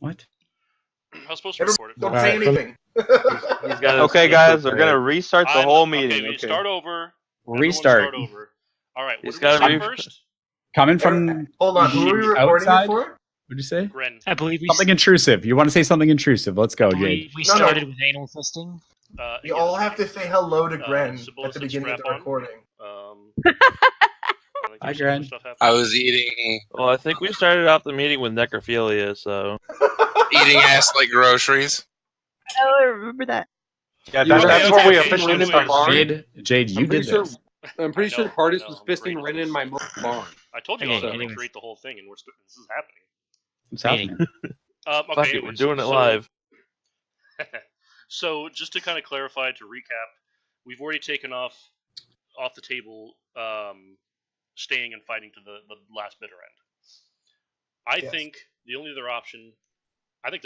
What? I was supposed to record it. Don't say anything. He's got Okay, guys, we're gonna restart the whole meeting. Okay, we start over. Restart. Everyone start over. All right, what He's did we gotta say re- first? Coming from Hold on, who are we recording outside? it for? What'd you say? Gren. I believe we, Something intrusive. You want to say something intrusive? Let's go, Jade. we No, no. started with anal fisting. You all have to say hello to Gren Sybil at the said beginning of the strap on. recording. Hi, Gren. I was eating Well, I think we started off the meeting with necrophilia, so ass like groceries. Oh, I remember that. Yeah, that's where we officially start. started. Jade, you did this. I'm pretty sure Partis was fisting great. Ren in my barn. I told you Okay, I was going to anyways. recreate the whole thing, and this is happening. What's happening? Okay, fuck it, we're doing it live. So, just to kind of clarify, to recap, we've already taken off the table, staying and fighting to the last bitter end. I Yes. think the only other option, I think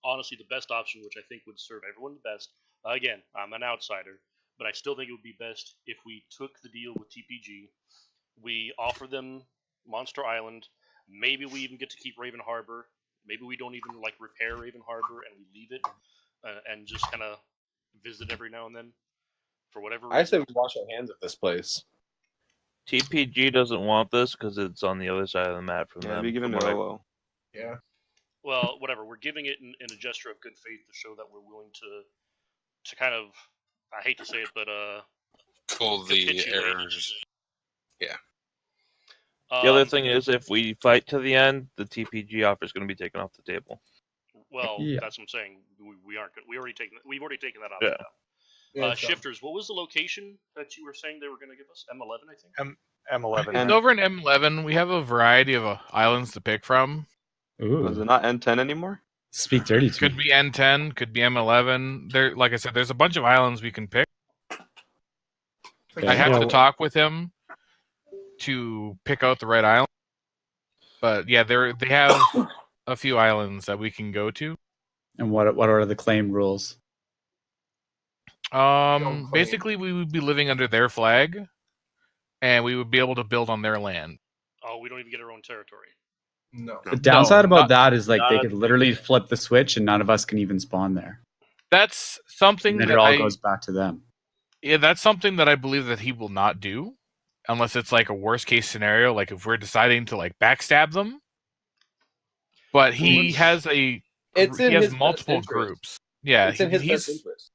honestly the best option, which I think would serve everyone the best. Again, I'm an outsider, but I still think it would be best if we took the deal with TPG. We offer them Monster Island. Maybe we even get to keep Raven Harbor. Maybe we don't even repair Raven Harbor and we leave it and just kind of visit every now and then for whatever reason. I say we wash our hands of this place. TPG doesn't want this because it's on the other side of the map from them. Be given from to what I- Olo. Yeah. Well, whatever. We're giving it in a gesture of good faith to show that we're willing to kind of, I hate to say it, but Pull the capitulate. errors. Yeah. The other thing is, if we fight to the end, the TPG offer is going to be taken off the table. Well, Yeah. that's what I'm saying. We've already taken that off. Yeah. Now. Shifters, what was the location that you were saying they were going to give us? M11, I think. M11. And- Over in M11, we have a variety of islands to pick from. Was Ooh, it not N10 anymore? speak dirty to Could me. be N10, could be M11. There, like I said, there's a bunch of islands we can pick. Yeah. I have Yeah. to talk with him to pick out the right island. But yeah, they have a few islands that we can go to. And what are the claim rules? claim. Basically, we would be living under their flag, and we would be able to build on their land. Oh, we don't even get our own territory. No. The downside about not- that is like they not- could literally flip the switch and none of us can even spawn there. That's something And then that it all goes back to them. Yeah, that's something that I believe that he will not do, unless it's like a worst case scenario, like if we're deciding to backstab them. But he has It's in he has his multiple best interest. groups. Yeah, It's in his best interest.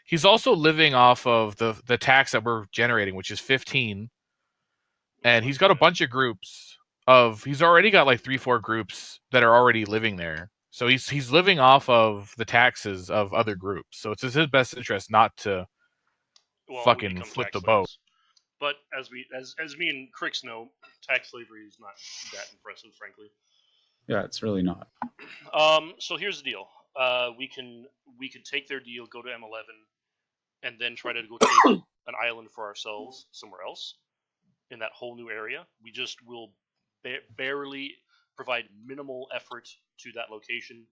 he's also living off of the tax that we're generating, which is 15, and he's got a bunch of groups he's already got 3-4 groups that are already living there. So he's living off of the taxes of other groups. So it's in his best interest not to fucking become flip tax the boat. slaves. But as me and Crix know, tax slavery is not that impressive, frankly. Yeah, it's really not. So here's the deal. We can take their deal, go to M11, and then try to go take an island for ourselves somewhere else in that whole new area. We just will barely provide minimal effort to that location,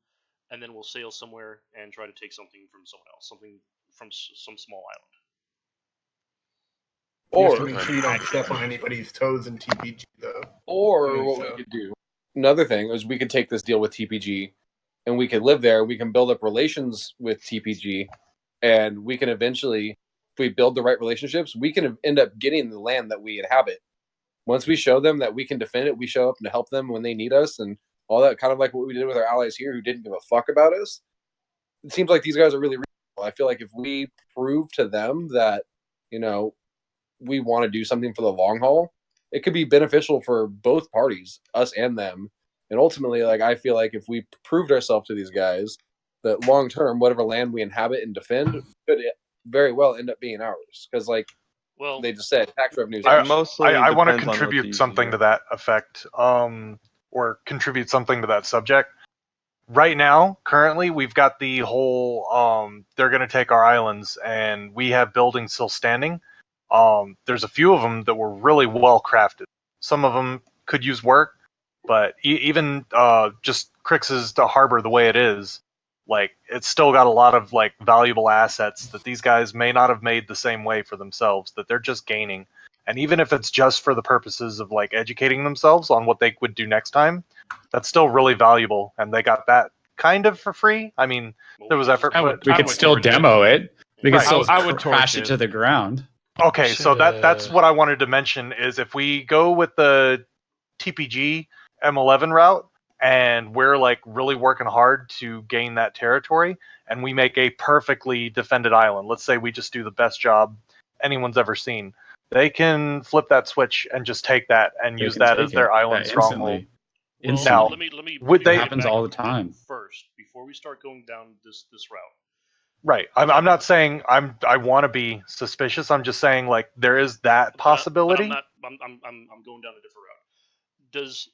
and then we'll sail somewhere and try to take something from someone else, something from some small island. You have to make sure you don't step on anybody's toes in TPG, though. Or what we could do, another thing is we could take this deal with TPG, and we could live there. We can build up relations with TPG, and we can eventually, if we build the right relationships, we can end up getting the land that we inhabit. Once we show them that we can defend it, we show up to help them when they need us, and all that, kind of like what we did with our allies here who didn't give a fuck about us. It seems like these guys are really reasonable. I feel like if we prove to them that, we want to do something for the long haul, it could be beneficial for both parties, us and them. And ultimately, I feel like if we proved ourselves to these guys, that long term, whatever land we inhabit and defend could very well end up being ours. Because, they just said, tax revenues. I want to depends on what contribute the- something to that effect, or contribute something to that subject. Right now, currently, we've got the whole, they're going to take our islands, and we have buildings still standing. There's a few of them that were really well crafted. Some of them could use work, but even just Crix's harbor the way it is, it's still got a lot of valuable assets that these guys may not have made the same way for themselves, that they're just gaining. And even if it's just for the purposes of educating themselves on what they would do next time, That's still really valuable, and they got that kind of for free. I mean, there was effort I put. would- We I could would still torch it. demo it. We could Right. still I would crash torch it to it. the ground. Okay, so Should, that's what I wanted to mention is if we go with the TPG M11 route and we're like really working hard to gain that territory and we make a perfectly defended island. Let's say we just do the best job anyone's ever seen. They can flip that switch and just take that and They use can that take as their it. island Yeah, stronghold. Instantly. Now, let me would let me they- get happens back all the to one thing time. first before we start going down this route. Right. I'm not saying I want to be suspicious. I'm just saying like there is that possibility. But I'm going down a different route. Does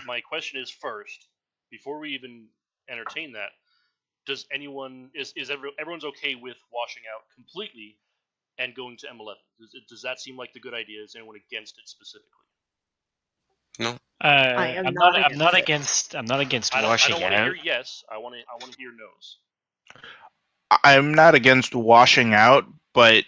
my question is first before we even entertain that? Does everyone's okay with washing out completely and going to M11? Does that seem like the good idea? Is anyone against it specifically? I am I'm not not against against. I'm not against I washing don't want to out. hear yes. I want to hear no's. I'm not against washing out, but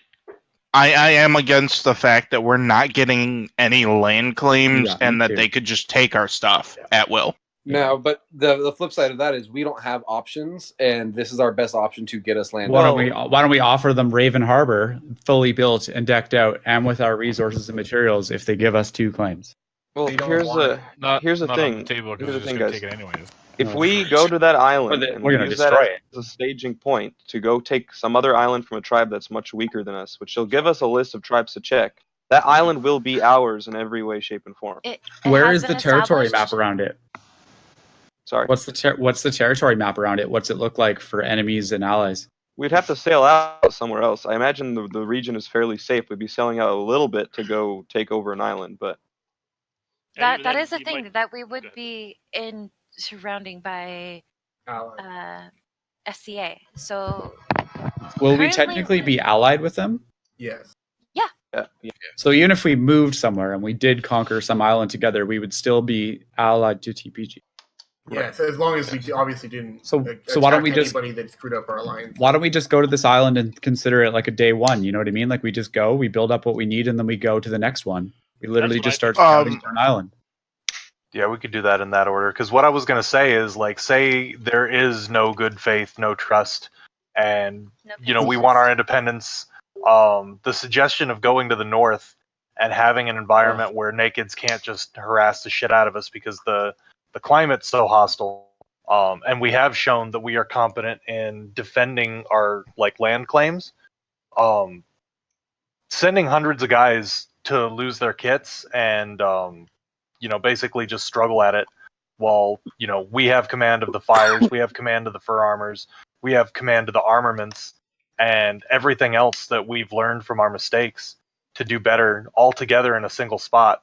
I am against the fact that we're not getting any land claims Yeah, and me that too. they could just take our stuff at will. No, but the flip side of that is we don't have options, and this is our best option to get us land. Why don't we offer them Raven Harbor fully built and decked out and with our resources and materials if they give us 2 claims? Well, They don't here's want the it. here's the not thing. On the table Here's the because thing, they're guys. just gonna take it anyways. If we go to that island and we're gonna use that destroy it. as a staging point to go take some other island from a tribe that's much weaker than us, which will give us a list of tribes to check, that island will be ours in every way, shape, and form. Where is the territory map around it? Sorry. What's the territory map around it? What's it look like for enemies and allies? We'd have to sail out somewhere else. I imagine the region is fairly safe. We'd be sailing out a little bit to go take over an island, but And That even is then, a you thing might- that we would Go ahead. be in surrounding by Allied. SCA. So Will we Currently- technically be allied with them? Yes. yeah. So even if we moved somewhere and we did conquer some island together, we would still be allied to TPG. Yeah, so as long as we obviously didn't So why don't we attack just anybody that screwed up our alliance. why don't we just go to this island and consider it like a day one? You know what I mean? Like we just go, we build up what we need, and then we go to the next one. We literally what just I start think. scouting for an island. Yeah, we could do that in that order. Because what I was going to say is, like, say there is no good faith, no trust, and we want our independence. The suggestion of going to the north and having an environment where nakeds can't just harass the shit out of us because the climate's so hostile. And we have shown that we are competent in defending our land claims. Sending hundreds of guys to lose their kits and basically just struggle at it while we have command of the fires, we have command of the fur armors, we have command of the armaments, and everything else that we've learned from our mistakes to do better all together in a single spot.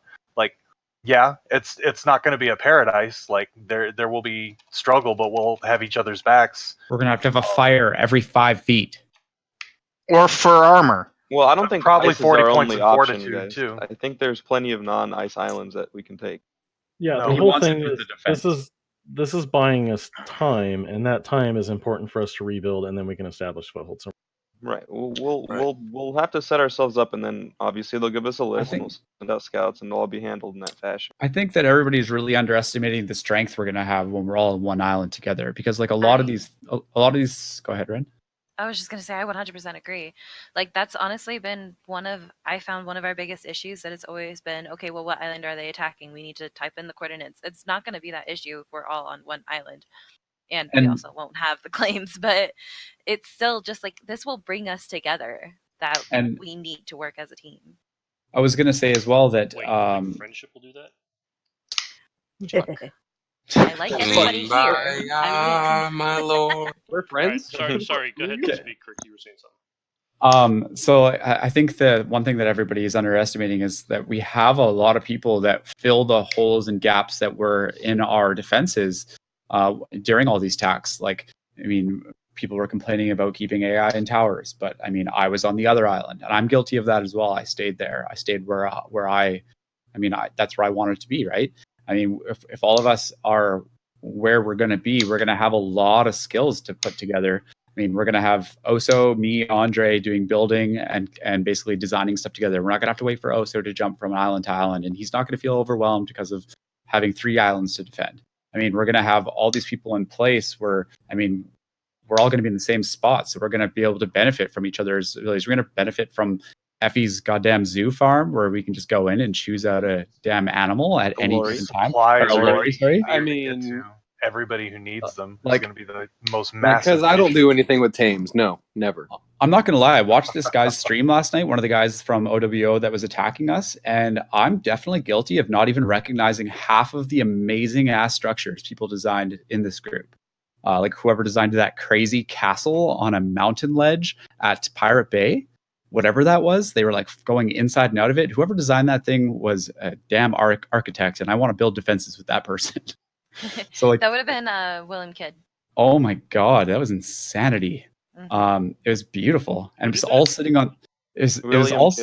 Yeah, it's not going to be a paradise. There will be struggle, but we'll have each other's backs. We're gonna have to have a fire every 5 feet. Or fur armor. Well, I don't think Probably ice is 40 our points only of option, fortitude, guys. too. I think there's plenty of non-ice islands that we can take. Yeah, No, the he whole wants it thing for is the defense. this is buying us time, and that time is important for us to rebuild, and then we can establish footholds. Right. We'll have to set ourselves up, and then obviously they'll give us a list, and we'll send out scouts, and they'll all be handled in that fashion. I think that everybody's really underestimating the strength we're gonna have when we're all on one island together. Because like a lot of these, go ahead, Ren. I was just going to say, I 100% agree. That's honestly been I found one of our biggest issues, that it's always been, okay, well, what island are they attacking? We need to type in the coordinates. It's not going to be that issue if we're all on one island. And we also won't have the claims, but it's still just this will bring us together, that And- we need to work as a team. I was gonna say as well that Wait, friendship will do that? I like everybody here. My lord. We're friends. Sorry. Go ahead and speak, Kirk. You were saying something. So I think the one thing that everybody is underestimating is that we have a lot of people that fill the holes and gaps that were in our defenses during all these attacks. People were complaining about keeping AI in towers, but I was on the other island, and I'm guilty of that as well. I stayed there. I stayed where that's where I wanted to be, right? If all of us are where we're going to be, we're going to have a lot of skills to put together. We're going to have Oso, me, Andre doing building and basically designing stuff together. We're not going to have to wait for Oso to jump from island to island, and he's not going to feel overwhelmed because of having 3 islands to defend. I mean, we're going to have all these people in place where, I mean, we're all going to be in the same spot. So we're going to be able to benefit from each other's abilities. We're going to benefit from Effie's goddamn zoo farm where we can just go in and choose out a damn animal at any given time. Supplies Or are Lori, sorry. easier to get to. Everybody who needs them like- is going to be the most massive. Because I don't do anything with tames. No, never. I'm not going to lie. I watched this guy's stream last night, one of the guys from OWO that was attacking us, and I'm definitely guilty of not even recognizing half of the amazing ass structures people designed in this group. Like whoever designed that crazy castle on a mountain ledge at Pirate Bay, whatever that was, they were like going inside and out of it. Whoever designed that thing was a damn architect, and I want to build defenses with that person. So like that would have been William Kidd. Oh my god, that was insanity. It was beautiful, and it was all sitting on. It was all,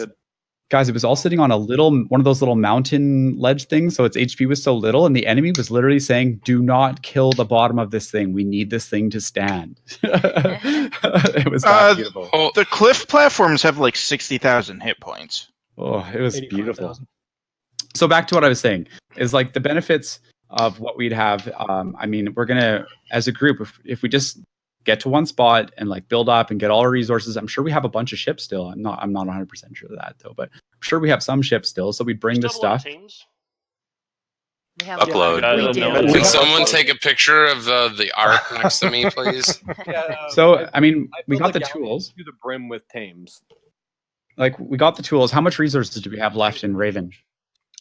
guys. It was all sitting on one of those little mountain ledge things. So its HP was so little, and the enemy was literally saying, "Do not kill the bottom of this thing. We need this thing to stand." It was that beautiful. The cliff platforms have like 60,000 hit points. Oh, it was beautiful. So back to what I was saying is like the benefits of what we'd have. I mean, we're gonna, as a group, if we just get to one spot and like build up and get all our resources, I'm sure we have a bunch of ships still. I'm not 100% sure of that though, but I'm sure we have some ships still. So we'd bring the stuff. Upload. Can someone take a picture of the ark next to me, please? So I mean, we got the tools. To the brim with tames. Like we got the tools. How much resources do we have left in Raven?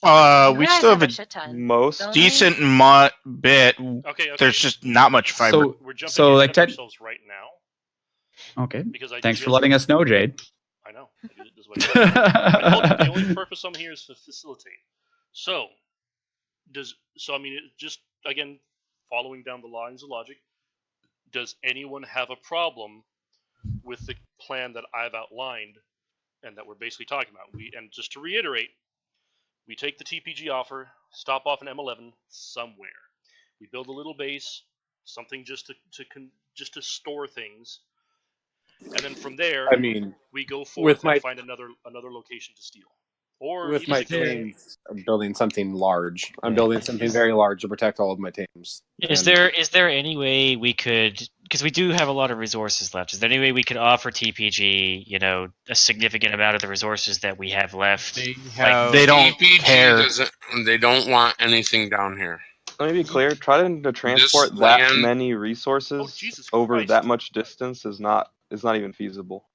We still have a most decent bit. Okay. There's just not much fiber. So, We're jumping so like ourselves right now. Okay. Because Thanks for letting us know, Jade. I know. This is what I told you, the only purpose I'm here is to facilitate. So, I mean, just again, following down the lines of logic, does anyone have a problem with the plan that I've outlined and that we're basically talking about? And just to reiterate, we take the TPG offer, stop off an M11 somewhere. We build a little base, something just to store things, and then from there, I mean, we go forth and find another location to steal. Or with my tames, I'm building something large. I'm building something very large to protect all of my tames. Is there any way we could, because we do have a lot of resources left, is there any way we could offer TPG, a significant amount of the resources that we have left? They don't TPG care. They don't want anything down here. Let me be clear. Trying to transport This that land- many resources over that much distance is not even feasible.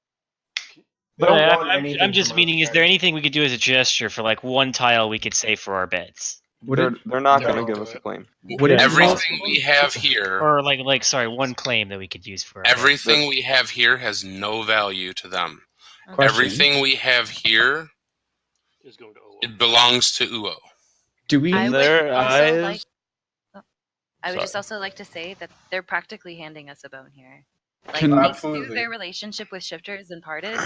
But I'm just meaning, is there anything we could do as a gesture for like one tile we could save for our beds? They're not going to give us a claim. Everything we have here, or one claim that we could use for our everything we have here has no value to them. Question. Everything we have here is going to UO. It belongs to UO. Do we? I would Sorry. just also like to say that they're practically handing us a bone here. Like, Can- thanks to Absolutely. their relationship with shifters and Partis,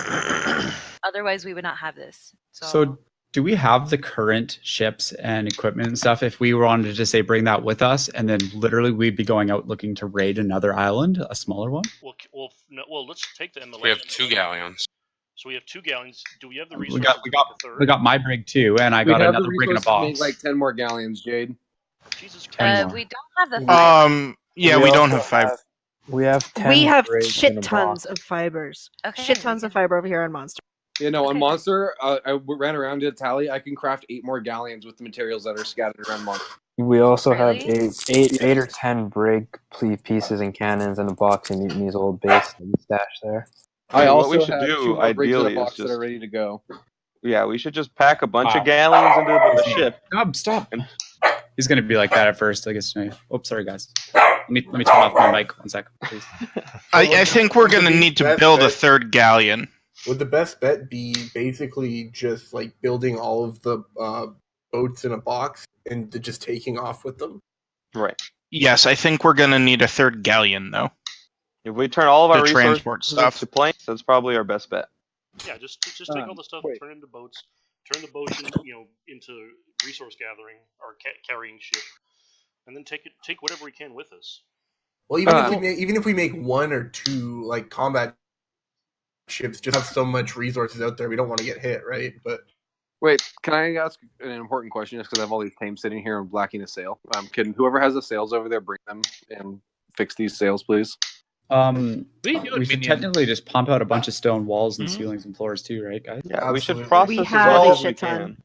otherwise we would not have this. So do we have the current ships and equipment and stuff? If we wanted to say bring that with us, and then literally we'd be going out looking to raid another island, a smaller one. Well, let's take the M11. We have 2 galleons. So we have 2 galleons. Do we have the We resources got to make a third? we got my brig too, and I We got have the another brig in a resources to box. make like 10 more galleons, Jade. Jesus Christ. we don't have the Yeah, we don't have 5. We have 10 We have brigs in a shit tons box. of fibers. Okay. Shit tons of fiber over here on Monster. On Monster, I ran around, did a tally. I can craft 8 more galleons with the materials that are scattered around Monster. We also have Really? eight or 10 brig pieces and cannons in a box in Mutiny's old base that we stashed there. I What also we should have do, 2 more brigs in ideally, a is box that just- are ready to go. Yeah, we should just pack a bunch Wow. of galleons into the ship. Stop. He's gonna be like that at first, I guess. Oops, sorry guys. Let me turn off my mic 1 second, please. I think we're going to need to build a 3rd galleon. Would the best bet be basically just like building all of the boats in a box and just taking off with them? Right. Yes, I think we're going to need a 3rd galleon, though. If we turn all of our To resources transport stuff. to planes, that's probably our best bet. Yeah, just take all the stuff, turn it into boats, turn the boats into resource gathering or carrying ship, and then take whatever we can with us. Well, even if we make 1 or 2 like combat ships, just have so much resources out there, we don't want to get hit, right? But Wait, can I ask an important question? Just because I have all these tames sitting here and blacking a sail. Can whoever has the sails over there bring them and fix these sails, please? We should technically just pump out a bunch of stone walls and ceilings and floors too, right, guys? Yeah, we should Absolutely. process We as have much a as we shit ton. can.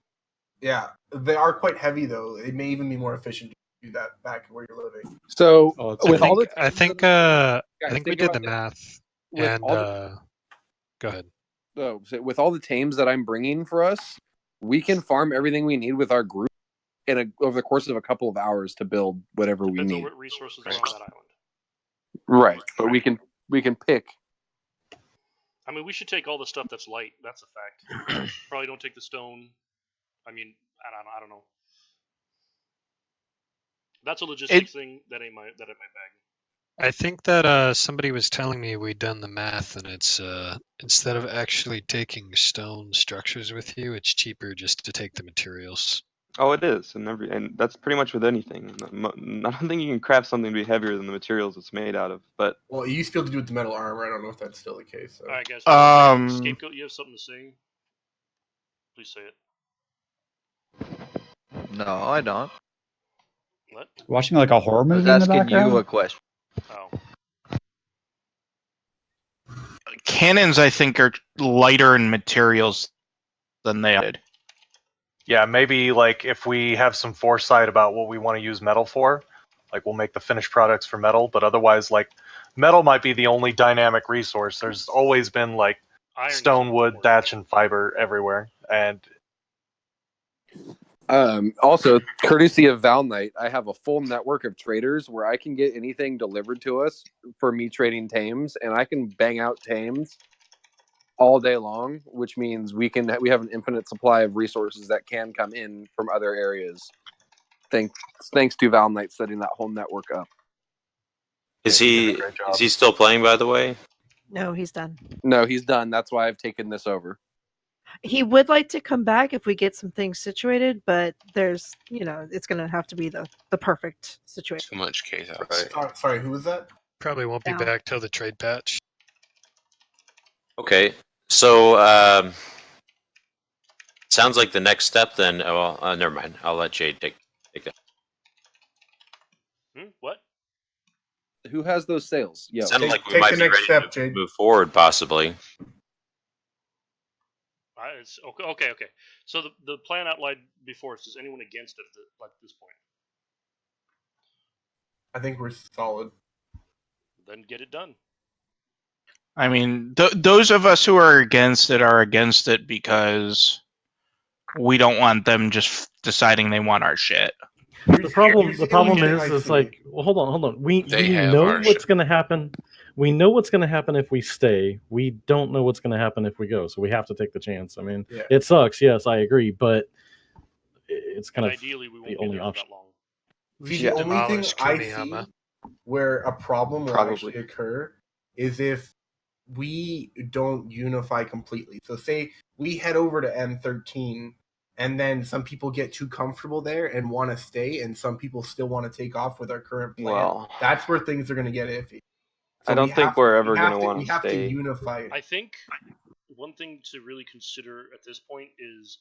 Yeah, they are quite heavy though. It may even be more efficient to do that back where you're living. So with all the I think we did the math. With And all the- go ahead. So with all the tames that I'm bringing for us, we can farm everything we need with our group over the course of a couple of hours to build whatever we Depends on need. what resources are on that island. Right, but we can pick. I mean, we should take all the stuff that's light. That's a fact. Probably don't take the stone. I mean, I don't know. That's a logistics thing. That ain't my bag. I think that somebody was telling me we'd done the math, and it's instead of actually taking stone structures with you, it's cheaper just to take the materials. Oh, it is, and that's pretty much with anything. I don't think you can craft something to be heavier than the materials it's made out of. But Well, you used to be able to do it with the metal armor. I don't know if that's still the case. So. All right, guys. Scapegoat, you have something to say? Please say it. No, I don't. What? Watching like a horror I was movie in the asking background. you a question. Oh. Cannons, I think, are lighter in materials than they did. Yeah, maybe like if we have some foresight about what we want to use metal for, like we'll make the finished products for metal, but otherwise like metal might be the only dynamic resource. There's always been like stone, wood, thatch, and fiber everywhere. And Also, courtesy of Val Knight, I have a full network of traders where I can get anything delivered to us for me trading tames, and I can bang out tames all day long, which means we have an infinite supply of resources that can come in from other areas. Thanks to Val Knight setting that whole network up. Is he still playing, by the way? No, he's done. No, he's done. That's why I've taken this over. He would like to come back if we get some things situated, but there's, it's going to have to be the perfect situation. Too much case out. Sorry, who was that? Probably won't be back till the trade patch. Okay, so sounds like the next step then. Well, never mind. I'll let Jade take that. What? Who has those sales? Yeah. Sounded like we might be ready to move forward, possibly. It's okay. So the plan outlined before us. Is anyone against it at this point? I think we're solid. Then get it done. I mean, those of us who are against it because we don't want them just deciding they want our shit. The problem is, it's like, well, hold on. We know what's going to happen. We know what's going to happen if we stay. We don't know what's going to happen if we go. So we have to take the chance. I mean, It sucks. Yes, I agree, but it's kind of ideally we won't the only option. The only thing I see where a problem will actually occur is if we don't unify completely. So say we head over to M13 and then some people get too comfortable there and want to stay, and some people still want to take off with our current plan. Well, that's where things are going to get iffy. I don't think we're ever going to want We to have to stay. unify. I think one thing to really consider at this point is,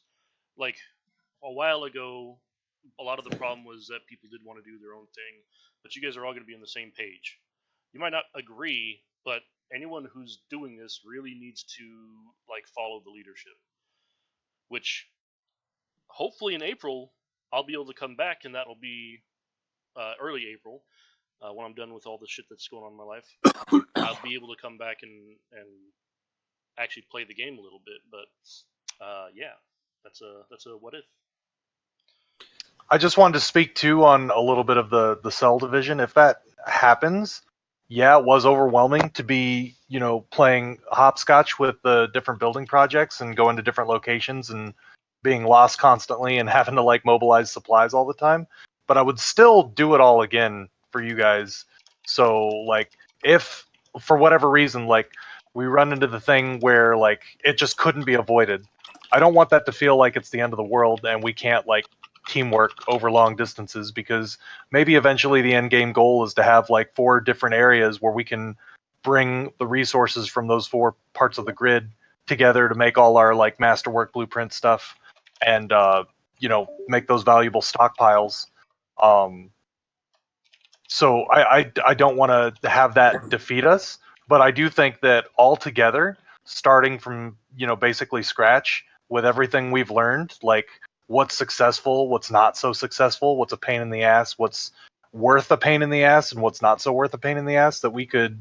like, a while ago, a lot of the problem was that people did want to do their own thing, but you guys are all going to be on the same page. You might not agree, but anyone who's doing this really needs to, like, follow the leadership. Which, hopefully in April, I'll be able to come back, and that'll be early April. When I'm done with all the shit that's going on in my life, I'll be able to come back and actually play the game a little bit. But yeah, that's a what if. I just wanted to speak too on a little bit of the cell division. If that happens, yeah, it was overwhelming to be, playing hopscotch with the different building projects and going to different locations and being lost constantly and having to like mobilize supplies all the time. But I would still do it all again for you guys. So like, if for whatever reason, like we run into the thing where like it just couldn't be avoided, I don't want that to feel like it's the end of the world and we can't like teamwork over long distances, because maybe eventually the end game goal is to have like 4 different areas where we can bring the resources from those 4 parts of the grid together to make all our like masterwork blueprint stuff. and make those valuable stockpiles. So I don't want to have that defeat us, but I do think that altogether, starting from basically scratch with everything we've learned, like what's successful, what's not so successful, what's a pain in the ass, what's worth a pain in the ass, and what's not so worth a pain in the ass, that we could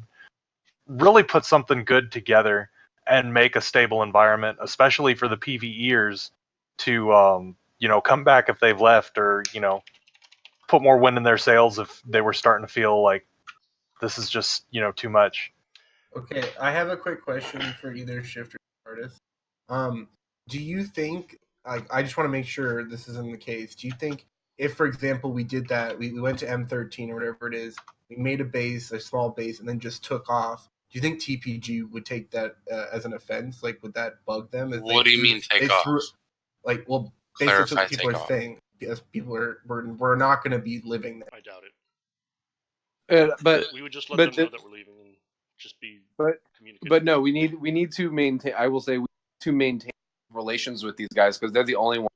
really put something good together and make a stable environment, especially for the PvEers to come back if they've left, or put more wind in their sails if they were starting to feel like this is just too much. Okay, I have a quick question for either Shift or Artist. Do you think, I just want to make sure this isn't the case, do you think if, for example, we did that, we went to M13 or whatever it is, we made a small base, and then just took off, do you think TPG would take that as an offense? Like, would that bug them? What do you mean take off? Basically Clarify what people are saying, because we're not going to be living there. I doubt it. But we would just let them know that we're leaving and just be communicating. But no, we need to maintain. I will say we need to maintain relations with these guys, because they're the only one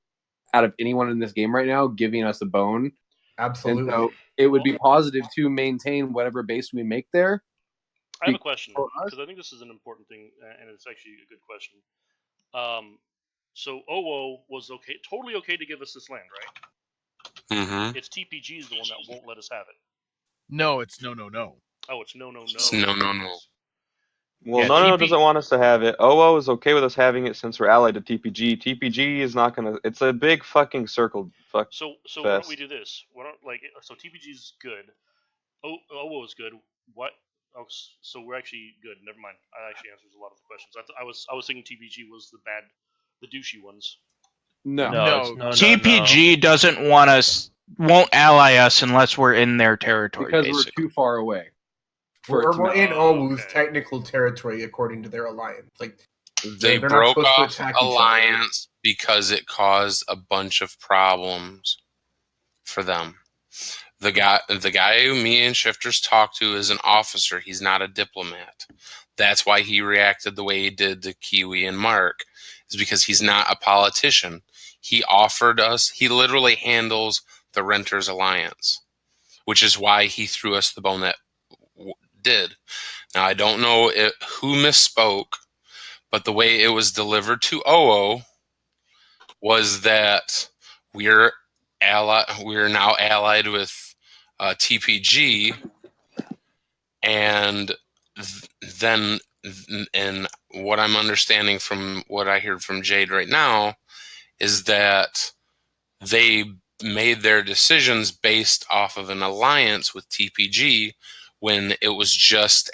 out of anyone in this game right now giving us a bone. Absolutely. And so it would be positive to maintain whatever base we make there. I have a question, because I think this is an important thing, and it's actually a good question. So OO was totally okay to give us this land, right? Mm-hmm. It's TPG is the one that won't let us have it. No, it's no. Oh, it's no. It's no. Well, no doesn't want us to have it. OO is okay with us having it since we're allied to TPG. TPG is not gonna. It's a big fucking circle. So why don't we do this? So TPG is good. OO is good. What? Oh, so we're actually good. Never mind. That actually answers a lot of the questions. I was thinking TPG was the douchey ones. No. TPG doesn't want us. Won't ally us unless we're in their territory. Because basically. we're too far away. We're in OWU's technical territory according to their alliance. Like they broke off alliance because it caused a bunch of problems for them. The guy who me and Shifters talked to is an officer. He's not a diplomat. That's why he reacted the way he did to Kiwi and Mark, is because he's not a politician. He offered us, he literally handles the Renters Alliance, which is why he threw us the bone that did. Now, I don't know who misspoke, but the way it was delivered to OO was that we're now allied with TPG, and then and what I'm understanding from what I heard from Jade right now is that they made their decisions based off of an alliance with TPG, when it was just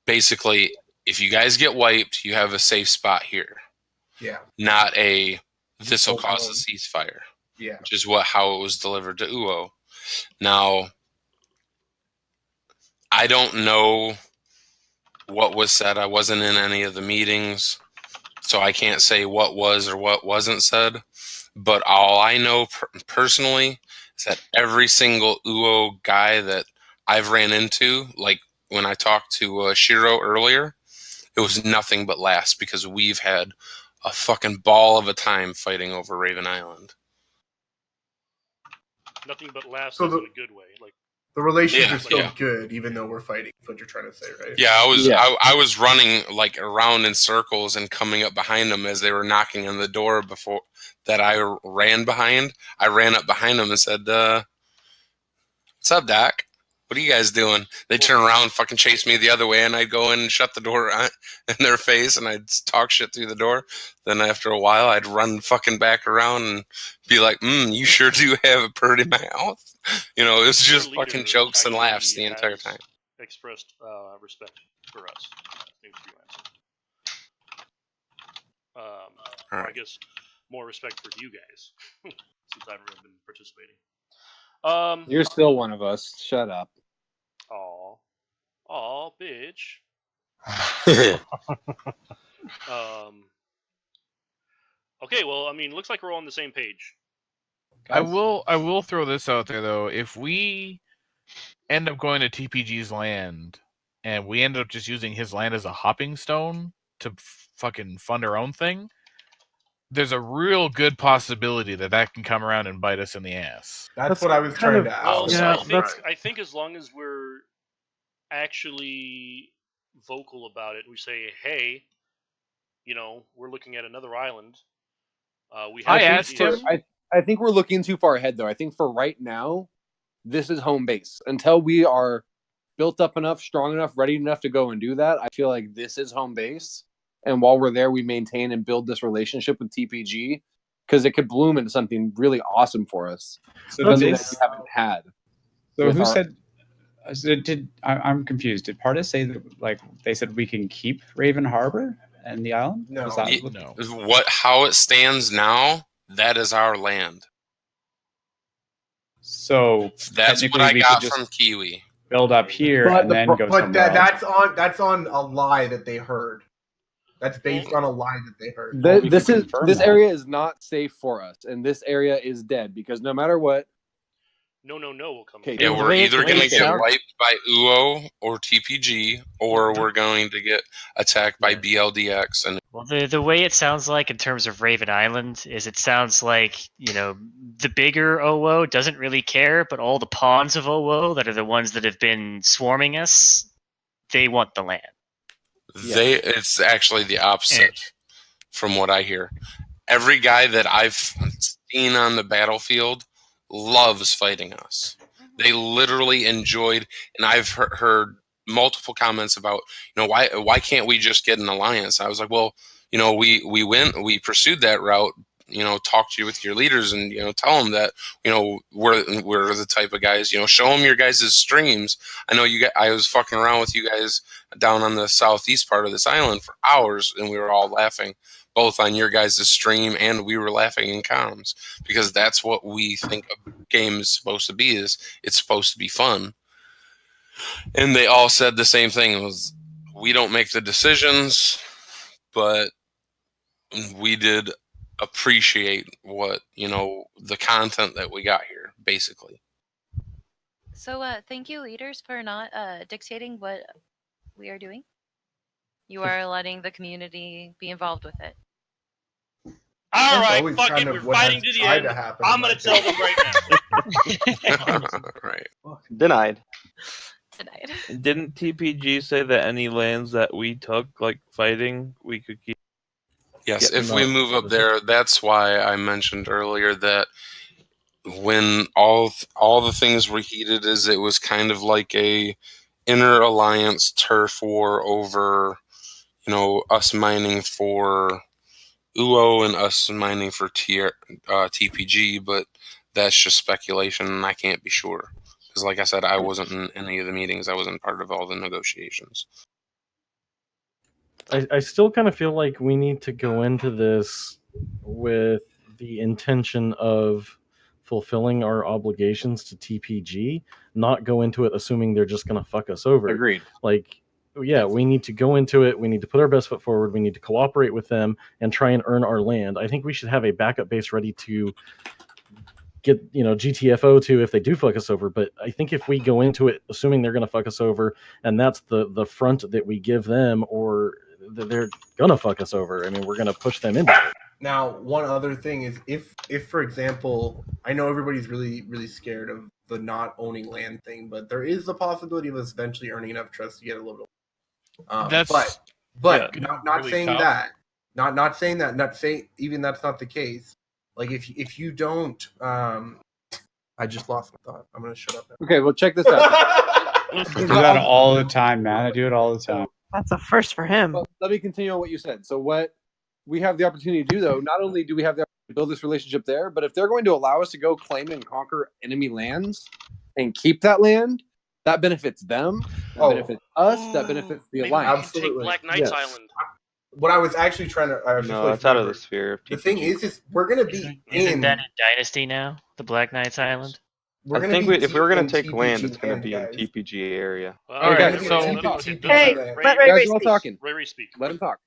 basically, if you guys get wiped, you have a safe spot here. Yeah. Not this will cause a ceasefire. Yeah. Which is how it was delivered to UO. Now, I don't know what was said. I wasn't in any of the meetings, so I can't say what was or what wasn't said. But all I know personally is that every single UO guy that I've ran into, like when I talked to Shiro earlier, it was nothing but laughs, because we've had a fucking ball of a time fighting over Raven Island. Nothing but laughs in a good way. Like the relationship is still good, even though we're fighting. What you're trying to say, right? Yeah, I was running like around in circles and coming up behind them as they were knocking on the door before that I ran behind. I ran up behind them and said, "What's up, Doc? What are you guys doing?" They turn around and fucking chase me the other way, and I'd go in and shut the door in their face, and I'd talk shit through the door. Then after a while, I'd run fucking back around and be like, you sure do have a bird in my mouth. It was just fucking jokes and laughs the entire time. Expressed respect for us. Right. I guess more respect for you guys, since I've really been participating. You're still one of us. Shut up. Aw, bitch. Okay, well, I mean, looks like we're all on the same page. I will throw this out there though. If we end up going to TPG's land and we end up just using his land as a hopping stone to fucking fund our own thing, there's a real good possibility that can come around and bite us in the ass. That's what I was trying to ask. Yeah, I think as long as we're actually vocal about it, we say, hey, we're looking at another island. I think we're looking too far ahead, though. I think for right now, this is home base. Until we are built up enough, strong enough, ready enough to go and do that, I feel like this is home base. And while we're there, we maintain and build this relationship with TPG because it could bloom into something really awesome for us. So that we haven't had. So who said? I'm confused. Did Partis say that they said we can keep Raven Harbor and the island? No. How it stands now, that is our land. So that's what I got from Kiwi. Build up here and then go somewhere else. That's on a lie that they heard. That's based on a lie that they heard. This area is not safe for us, and this area is dead because no matter what. No will come. Yeah, we're either going to get wiped by UO or TPG, or we're going to get attacked by BLDX. And well, the way it sounds like in terms of Raven Island is it sounds like the bigger OO doesn't really care, but all the pawns of OO that are the ones that have been swarming us, they want the land. It's actually the opposite from what I hear. Every guy that I've seen on the battlefield loves fighting us. They literally enjoyed, and I've heard multiple comments about, why can't we just get an alliance? I was like, well, we pursued that route. Talk to you with your leaders and tell them that we're the type of guys. Show them your guys' streams. I know I was fucking around with you guys down on the southeast part of this island for hours, and we were all laughing both on your guys' stream and we were laughing in comms because that's what we think a game is supposed to be. It's supposed to be fun. And they all said the same thing. It was, we don't make the decisions, but we did appreciate what the content that we got here, basically. So thank you, leaders, for not dictating what we are doing. You are letting the community be involved with it. All right, fuck it, we're fighting to the end. I'm going to tell them right now. Right. Denied. Didn't TPG say that any lands that we took, fighting, we could keep? Yes, if we move up there, that's why I mentioned earlier that when all the things were heated, is it was kind of like a inner alliance turf war over, us mining for UO and us mining for TPG, but that's just speculation, and I can't be sure. Because like I said, I wasn't in any of the meetings. I wasn't part of all the negotiations. I still kind of feel like we need to go into this with the intention of fulfilling our obligations to TPG, not go into it assuming they're just going to fuck us over. Agreed. We need to go into it. We need to put our best foot forward. We need to cooperate with them and try and earn our land. I think we should have a backup base ready to get, GTFO to if they do fuck us over. But I think if we go into it assuming they're going to fuck us over, and that's the front that we give them, or they're going to fuck us over, we're going to push them into it. Now, one other thing is if for example, I know everybody's really, really scared of the not owning land thing, but there is the possibility of us eventually earning enough trust to get a little. Not saying that. Not saying that. Not saying even that's not the case. If you don't, I just lost my thought. I'm gonna shut up now. Okay, well check this out. I do that all the time, man. I do it all the time. That's a first for him. Well, let me continue on what you said. So what we have the opportunity to do, though, not only do we have the opportunity to build this relationship there, but if they're going to allow us to go claim and conquer enemy lands and keep that land, that benefits them, that benefits us, that benefits the alliance. Absolutely. Take Black Knight's Island. What I was actually trying to... it's out of the sphere. The thing is we're going to be Isn't that in Dynasty now? The Black Knight's Island? I think if we were going to take land, it's going to be in TPG area. All right, hey, let Ray talking. Ray speak. Let him talk.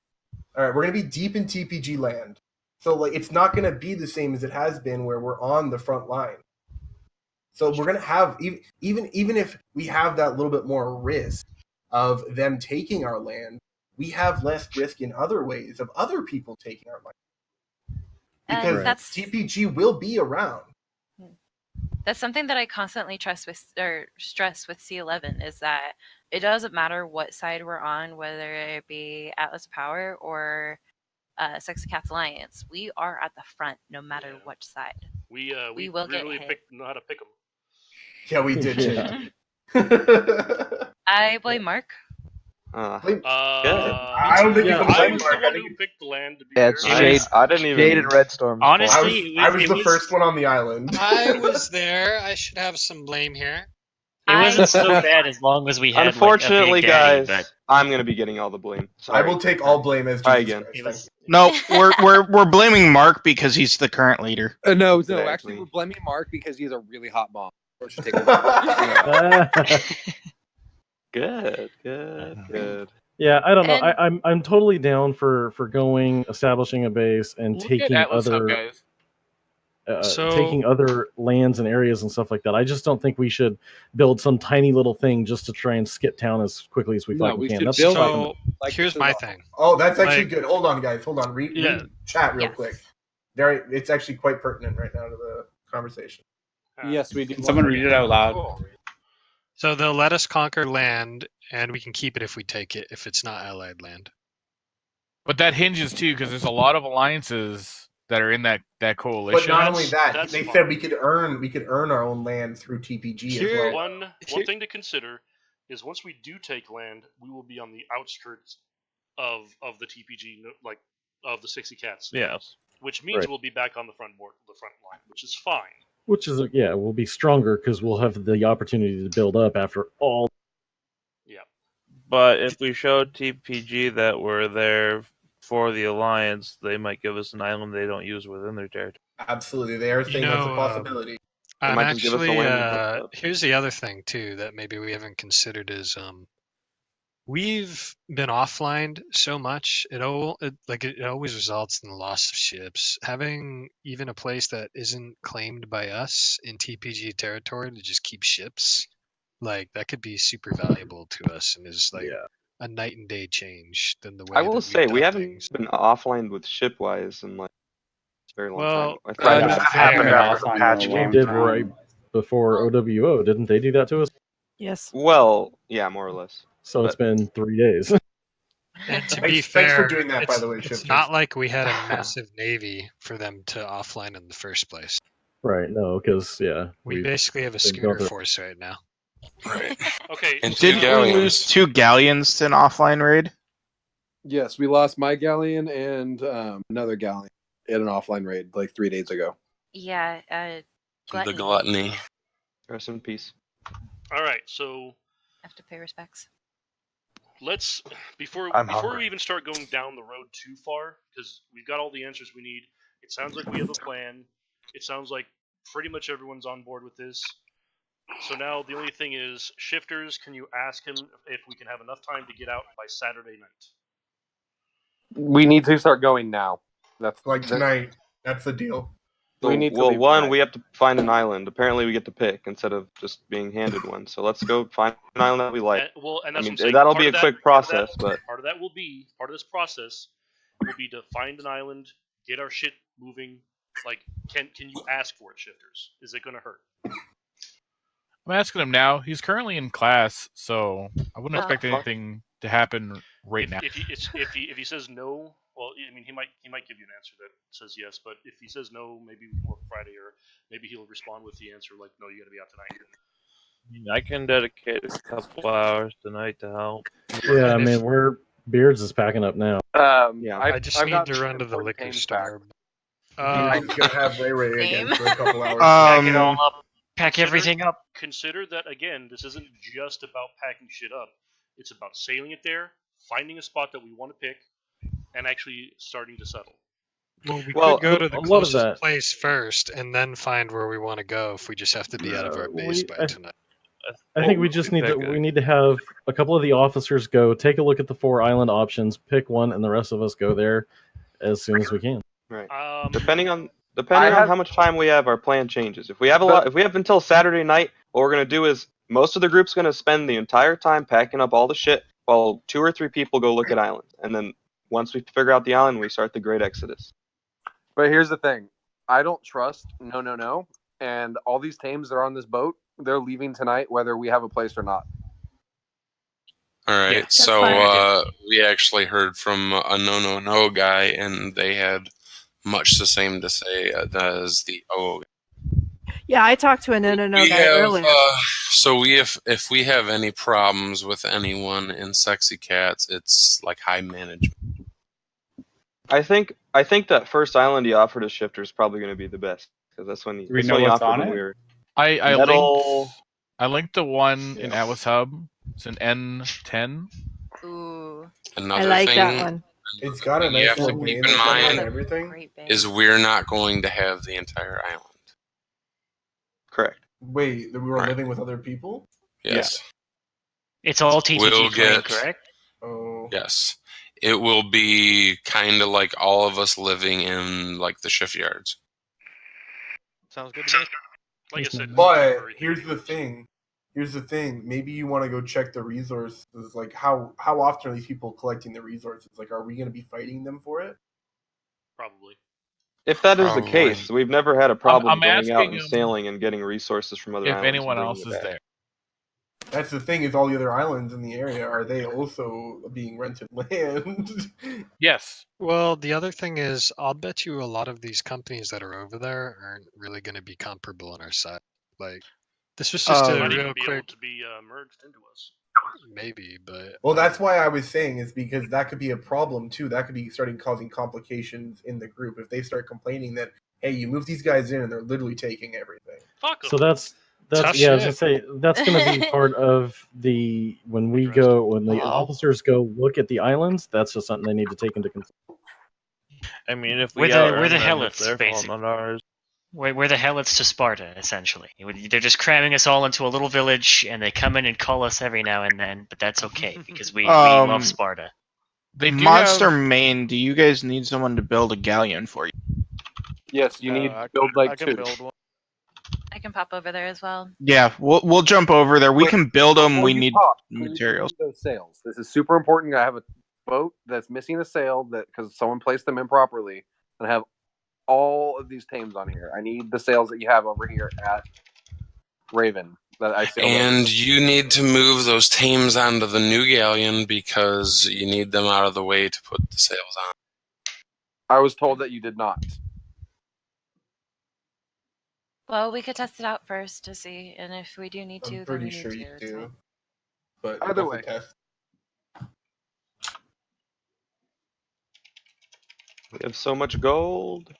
All right, we're going to be deep in TPG land. So it's not going to be the same as it has been where we're on the front line. So we're going to have, even if we have that little bit more risk of them taking our land, we have less risk in other ways of other people taking our land. because that's TPG will be around. That's something that I constantly stress with C11 is that it doesn't matter what side we're on, whether it be Atlas of Power or Sexy Cats Alliance. We are at the front no matter which side. We will really get hit. know how to pick them. Yeah, we did. I blame Mark. I don't think you can I blame was Mark. the one who picked the land. To be Yeah, it's fair. Shade. I didn't even. Shade and Redstorm. Honestly, I was the first one on the island. I was there. I should have some blame here. It wasn't so bad as long as we had. Unfortunately, like, a Big Daddy, guys, I'm gonna be getting all the blame. Sorry. I will take all blame as Try Jesus again. Christ. No, we're blaming Mark because he's the current leader. No, Exactly. actually, we're blaming Mark because he's a really hot mom. Good. Yeah, I don't know. I'm totally down for going, establishing a base, and taking other taking other lands and areas and stuff like that. I just don't think we should build some tiny little thing just to try and skip town as quickly as we fucking can. That's so here's my thing. Oh, that's actually good. Hold on, guys. Hold on. Read chat real Yes. quick. There, it's actually quite pertinent right now to the conversation. Yes, we do. Can someone read it out loud? So they'll let us conquer land, and we can keep it if we take it, if it's not allied land. But that hinges too, because there's a lot of alliances that are in that coalition. But not only that, That's they fine. said we could earn our own land through TPG as well. One thing to consider is once we do take land, we will be on the outskirts of the TPG, like of the 60 Cats. Yes. Which means Right. we'll be back on the front line, which is fine. Which is we'll be stronger because we'll have the opportunity to build up after all. Yeah. But if we showed TPG that we're there for the Alliance, they might give us an island they don't use within their territory. Absolutely, they are saying that's a possibility. Um, They might just give us the Actually, land to here's the other thing too that maybe we haven't considered is we've been offlined so much it always results in the loss of ships. Having even a place that isn't claimed by us in TPG territory to just keep ships, like that could be super valuable to us and is like a night and day change than the way I will that say we've we done haven't things. been offline with shipwise in like a very long Well, time. that happened after the patch They came did through. right before OWO, didn't they do that to us? Yes. Well, yeah, more or less. So it's been 3 days. And to be Thanks fair, for doing that, by the way, it's Shifters. not like we had a massive navy for them to offline in the first place. Right, no, because We we've basically have a been going scooter through- force right now. Right. Okay. And Did we lose 2 galleons to an offline raid? Yes, we lost my galleon and another galleon in an offline raid like 3 days ago. Yeah. The Gluttony. gluttony. Rest in peace. All right, so Have to pay respects. let's before I'm before hungry. we even start going down the road too far, because we've got all the answers we need. It sounds like we have a plan. It sounds like pretty much everyone's on board with this. So now the only thing is, Shifters, can you ask him if we can have enough time to get out by Saturday night? We need to start going now. That's Like tonight. That's the deal. So, We need to well, leave one, tonight. we have to find an island. Apparently, we get to pick instead of just being handed one. So let's go find an island that we like. And that's I what mean, I'm saying. that'll Part be a of that- quick part of that- process, but part of that will be part of this process will be to find an island, get our shit moving. Like, can you ask for it, Shifters? Is it going to hurt? I'm asking him now. He's currently in class, so I wouldn't expect anything to happen right now. If he says no, well, I mean, he might give you an answer that says yes. But if he says no, maybe more Friday, or maybe he'll respond with the answer like, no, you got to be out tonight. I can dedicate a couple hours tonight to help. Yeah, I mean, Beards is packing up now. yeah, I just need to run to the liquor store. I'm gonna have Ray Ray again for a couple hours. Pack it all up. Pack everything up. Consider that again. This isn't just about packing shit up. It's about sailing it there, finding a spot that we want to pick, and actually starting to settle. Well, we Well, could go to the a lot of closest that- place first, and then find where we want to go if we just have to be out of our base by tonight. I think we just need to have a couple of the officers go take a look at the 4 island options, pick one, and the rest of us go there as soon as we can. right. Um, Depending on how much time we have, our plan changes. If we have if we have until Saturday night, what we're gonna do is most of the group's gonna spend the entire time packing up all the shit, while 2 or 3 people go look at islands, and then once we figure out the island, we start the Great Exodus. But here's the thing: I don't trust no, and all these tames that are on this boat, they're leaving tonight, whether we have a place or not. All right, Yeah, so we actually heard from a no guy, and they had much the same to say as the OO. Yeah, I talked to a no guy earlier. So if we have any problems with anyone in Sexy Cats, it's like high management. I think that first island he offered us Shifter is probably going to be the best because that's when he offered when we were. I linked the one in Atlas Hub. It's an N10. Ooh. Another I like thing that one. It's got a you nice have to little keep bay in and mind everything. is we're not going to have the entire island. Correct. Wait, we were living with other people? Yes. It's all TTG We'll playing, get- correct? Oh. Yes. It will be kind of like all of us living in like the shift yards. Sounds good to me. Like I said, But here's the thing. Maybe you want to go check the resources. Like, how often are these people collecting the resources? Like, are we going to be fighting them for it? Probably. If that is the Probably. case, we've never had a problem I'm going out asking and him sailing and getting resources from other If islands. anyone and else bringing is it there. That's the thing, is all the other islands in the area, are they also being rented land? Yes. Well, the other thing is, I'll bet you a lot of these companies that are over there aren't really going to be comparable on our side. Like, this was just a Might real even be able quick, to be merged into us. maybe, but Well, that's why I was saying, is because that could be a problem too. That could be starting causing complications in the group if they start complaining that, hey, you move these guys in and they're literally taking everything. So that's Tough yeah. I was shit. gonna say that's gonna be part of the when the officers go look at the islands. That's just something they need to take into consideration. I mean, if We're we the outrun them, Helots, it's their fault, basically. not ours. We're the Helots to Sparta, essentially. They're just cramming us all into a little village, and they come in and call us every now and then, but that's okay, because we love Sparta. Monster Main, do you guys need someone to build a galleon for you? Yes, you need to build like two. I can pop over there as well. Yeah, we'll jump over there. We Wait, can build them. before We you need talk, materials. we need those sails. This is super important. I have a boat that's missing a sail that because someone placed them improperly, and I have all of these tames on here. I need the sails that you have over here at Raven that I sailed. And you need to move those tames onto the new galleon because you need them out of the way to put the sails on. I was told that you did not. Well, we could test it out first to see, and if we do need to, then we Pretty need sure to. you It's do. fine. But Either that's a way. test. We have so much gold.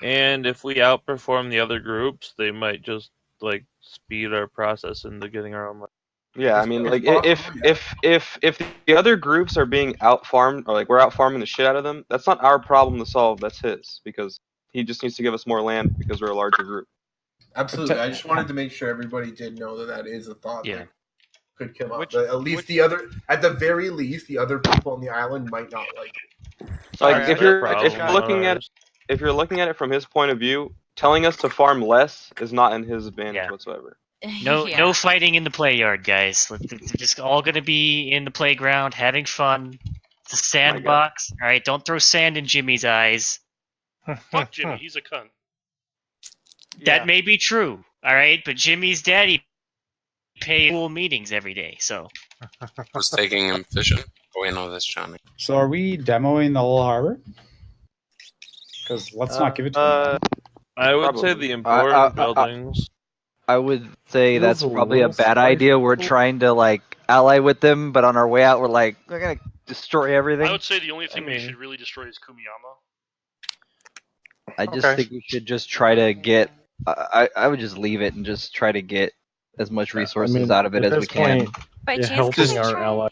And if we outperform the other groups, they might just like speed our process into getting our own. Yeah, I mean, like if the other groups are being out farmed or like we're out farming the shit out of them, that's not our problem to solve. That's his because he just needs to give us more land because we're a larger group. Absolutely. I just wanted to make sure everybody did know that is a thought Yeah. that could come up. But at least at the very least, the other people on the island might not like it. Like if you're looking at it from his point of view, telling us to farm less is not in his advantage whatsoever. No fighting in the play yard, guys. They're just all gonna be in the playground having fun. It's a sandbox. All right, don't throw sand in Jimmy's eyes. Fuck Jimmy, he's a cunt. That may be true. All right, but Jimmy's daddy pays full meetings every day, so. Was taking him fishing. Oh, wait, no, that's Johnny. So are we demoing the whole harbor? Because let's not give it to him. I would say the important buildings. I would say Feels that's a probably a little bad idea. We're trying to like ally with them, but on our way out, we're gonna destroy everything. I would say the only thing we should really destroy is Kumiyama. I just think we should just try to get. I would just leave it and just try to get as much resources out of it at as we this can. point, helping our ally.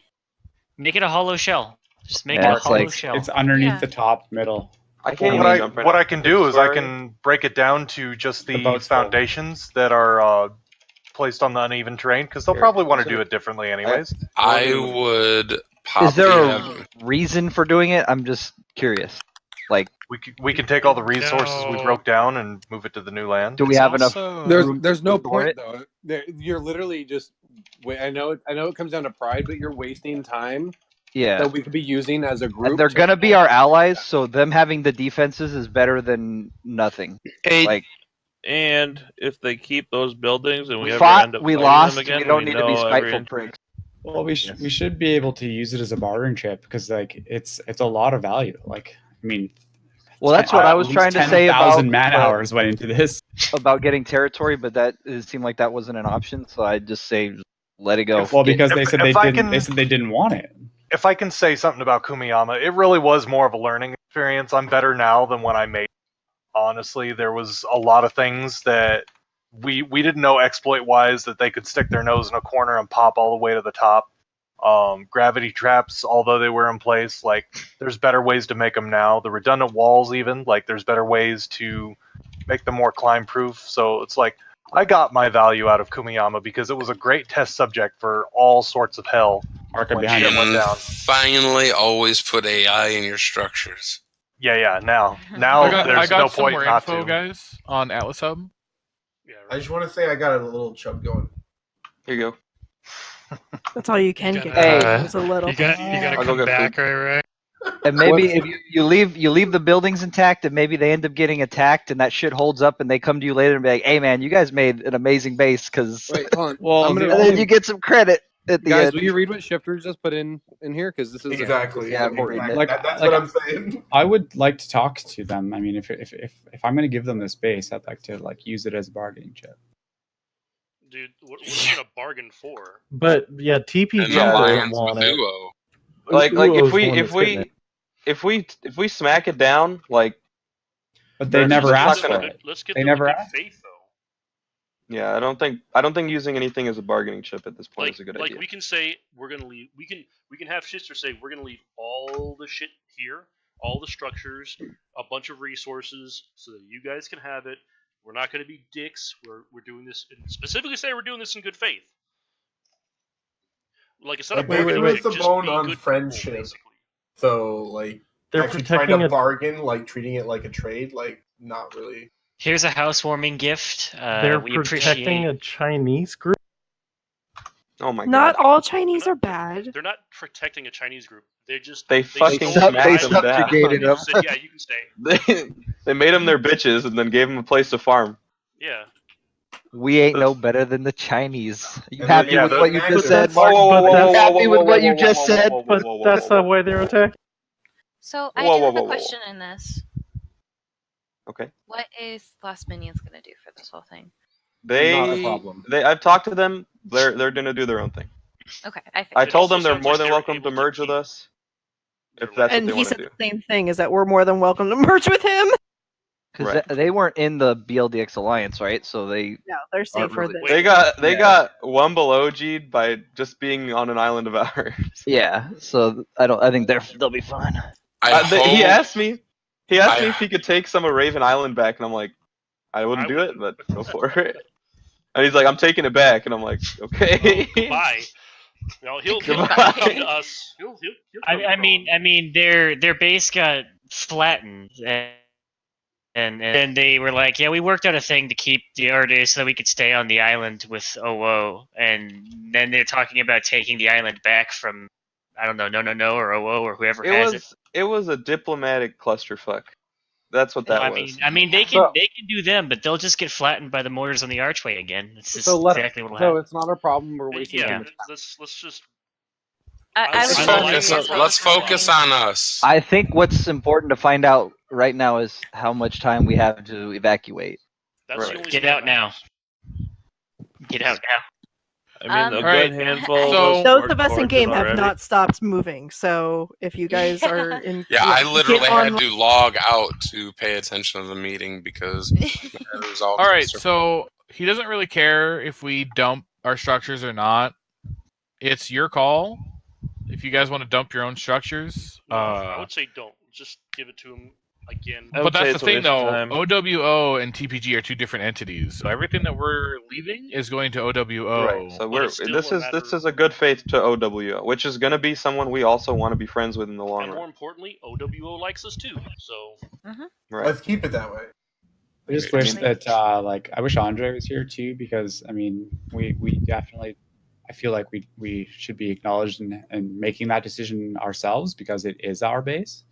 Make it a hollow shell. Just make Yeah, it a it's hollow like- shell. It's underneath the top middle. What I can do is I can break it down to just the foundations that are placed on the uneven terrain because they'll probably want to do it differently anyways. I would pop Is there the, a reason for doing it? I'm just curious. Like, we can take all the resources we broke down and move it to the new land. do we have enough? There's no for point it? though. You're literally just. I know it comes down to pride, but you're wasting time Yeah. that we could be using as a group. And they're gonna be our allies, so them having the defenses is better than nothing. And if they keep those buildings and we ever fought, end up we fighting lost. them again, we don't need to be know spiteful pricks. Well, we should be able to use it as a bartering chip because like it's a lot of value. Like I mean, well, that's what I was trying to say about 10,000 man hours went into this about getting territory, but it seemed like that wasn't an option. So I just say let it go. Well, because they said they said they didn't want it. If I can say something about Kumiyama, it really was more of a learning experience. I'm better now than when I made it. Honestly, there was a lot of things that we didn't know exploit-wise that they could stick their nose in a corner and pop all the way to the top. Gravity traps, although they were in place, like there's better ways to make them now. The redundant walls, even like there's better ways to make them more climb-proof. So it's like I got my value out of Kumiyama because it was a great test subject for all sorts of hell. When shit went down. Finally, always put AI in your structures. Yeah. Now I there's got no some point more not info, to. guys, on Atlas Hub. I just want to say I got a little chub going. Here you go. That's all you can get. It's a little. You gotta come back, right? And maybe if you leave the buildings intact, and maybe they end up getting attacked, and that shit holds up, and they come to you later and be like, "Hey, man, you guys made an amazing base." Because Well, and then you get some credit at the guys, end. will you read what Shifters just put in here? Because this is exactly important. Like that's what I'm saying. I would like to talk to them. I mean, if I'm going to give them this base, I'd like to like use it as a bargaining chip. Dude, what are you gonna bargain for? But yeah, TPG doesn't want it. Like Uo's the one that's getting it. if we smack it down, like. But they they're never just asked not for gonna- it. They never asked. Faith, though. Yeah, I don't think using anything as a bargaining chip at this point is a good Like idea. we can say we're gonna leave. We can have Shister say we're gonna leave all the shit here, all the structures, a bunch of resources, so that you guys can have it. We're not gonna be dicks. We're doing this, and specifically say we're doing this in good faith. Like instead of They bargaining, twist the just bone be on good friendship. people, basically. So like They're actually trying protecting to it. bargain, like treating it like a trade, like not really. Here's a housewarming gift. They're We protecting appreciate. a Chinese group. Oh my Not all Chinese are bad. They're not protecting a Chinese group. They fucking stole smacked the them down. subjugated them. Said, yeah, you can stay. They made them their bitches and then gave them a place to farm. Yeah. We ain't no better than the Chinese. You And happy yeah, with those what you guys just are- said, Whoa, Mark? whoa, whoa, But whoa, that's whoa, happy whoa, with what whoa, you whoa, just whoa, said. whoa, whoa, But whoa, that's whoa, not why they're attacking. So I Whoa, do whoa, have whoa, a whoa. question in this. Okay. What is Lost Minions gonna do for this whole thing? Not a They problem. I've talked to them. They're gonna do their own thing. Okay, I figured. I told also them they're sounds more like than they're welcome to able to merge with keep us. If that's And what they he want said to do. the same thing: is that we're more than welcome to merge with him. Because Right. they weren't in the BLDX alliance, right? So they No, they're aren't safer really- than. They got Wumble OG'd by just being on an island of ours. Yeah. So I think they'll be fine. He asked me if he could take some of Raven Island back, and I'm like, I wouldn't do it, but go for it. And he's like, I'm taking it back, and I'm like, okay. Goodbye. No, he'll Goodbye. come to us. He'll come I mean, their base got flattened, and then they were like, yeah, we worked out a thing to keep the orders so that we could stay on the island with OO, and then they're talking about taking the island back from, I don't know, no, or OO or whoever has it. It was a diplomatic clusterfuck. That's what that was. I mean, they can do them, but they'll just get flattened by the mortars on the archway again. That's just exactly what will happen. So it's not a problem. We're wasting Yeah, too much time. let's just. Let's focus on us. I think what's important to find out right now is how much time we have to evacuate. Get out now. Get out now. I mean, a Alright, good handful. so- Those of us in towards game it have already. not stopped moving. So if you guys are in, Yeah, I literally get had on- to log out to pay attention to the meeting because it was all. All right, so he doesn't really care if we dump our structures or not. It's your call. If you guys want to dump your own structures, I would say don't. Just give it to him again. but that's the thing, though. OWO and TPG are two different entities. So everything that we're leaving is going to OWO. Right. So this is a good faith to OWO, which is going to be someone we also want to be friends with in the long And more run. importantly, OWO likes us too. So. Right. Let's keep it that way. I just wish that I wish Andre was here too because I mean we definitely I feel like we should be acknowledged in making that decision ourselves because it is our base.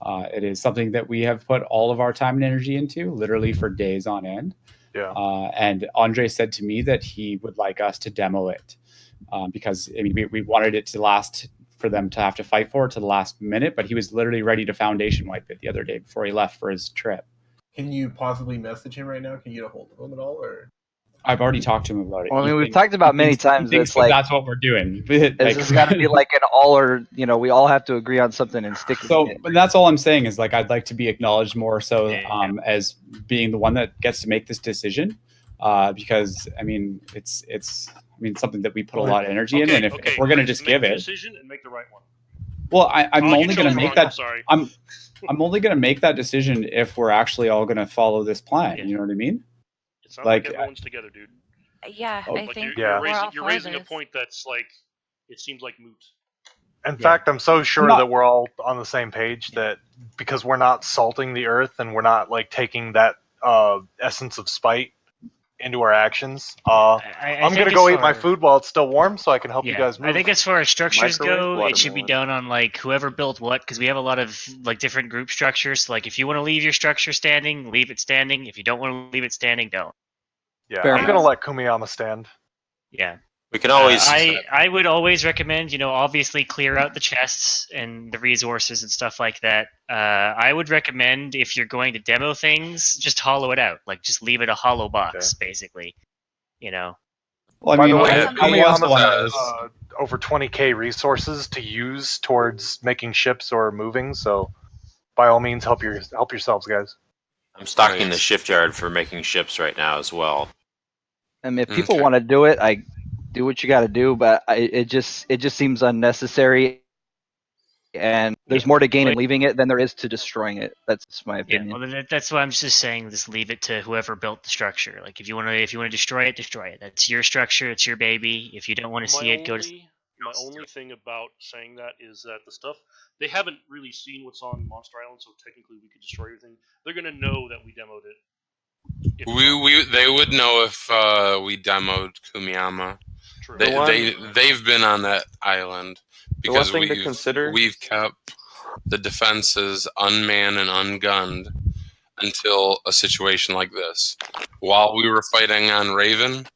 It is something that we have put all of our time and energy into, literally for days on end. Yeah. And Andre said to me that he would like us to demo it because I mean, we wanted it to last for them to have to fight for it to the last minute, but he was literally ready to foundation wipe it the other day before he left for his trip. Can you possibly message him right now? Can you get a hold of him at all, or? I've already talked to him about it. Well, I mean, we've talked about many times. It's like that's what we're doing. It's just got to be like an all or we all have to agree on something and stick. So but that's all I'm saying is like I'd like to be acknowledged more so as being the one that gets to make this decision because I mean it's something that we put a lot of energy in, and if we're gonna just give it decision and make the right one. Well, I'm only going to make that. I'm only going to make that decision if we're actually all going to follow this plan. You know what I mean? It sounds like everyone's together, dude. Yeah, I think you're raising a point that's like it seems like moot. In fact, I'm so sure that we're all on the same page that because we're not salting the earth and we're not like taking that essence of spite into our actions. I'm gonna go eat my food while it's still warm, so I can help you guys move. I think as far as structures go, it should be done on like whoever built what, because we have a lot of like different group structures. So, like if you want to leave your structure standing, leave it standing. If you don't want to leave it standing, don't. Yeah, I'm gonna let Kumiyama stand. Yeah. We can always. I would always recommend, obviously clear out the chests and the resources and stuff like that. I would recommend if you're going to demo things, just hollow it out. Like just leave it a hollow box, basically. Well, I By mean, the way, Kumiyama has over 20k resources to use towards making ships or moving. So, by all means, help yourselves, guys. I'm stocking the shipyard for making ships right now as well. And if people want to do it, do what you got to do, but it just seems unnecessary, and there's more to gain in leaving it than there is to destroying it. That's just my opinion. Yeah, well, that's why I'm just saying, just leave it to whoever built the structure. Like if you want to destroy it, destroy it. That's your structure. It's your baby. If you don't want to see it, go to. My only thing about saying that is that the stuff they haven't really seen what's on Monster Island, so technically we could destroy everything. They're gonna know that we demoed it. They would know if we demoed Kumiyama. True. They've been on that island because we've kept the defenses unmanned and ungunned until a situation like this. While we were fighting on Raven,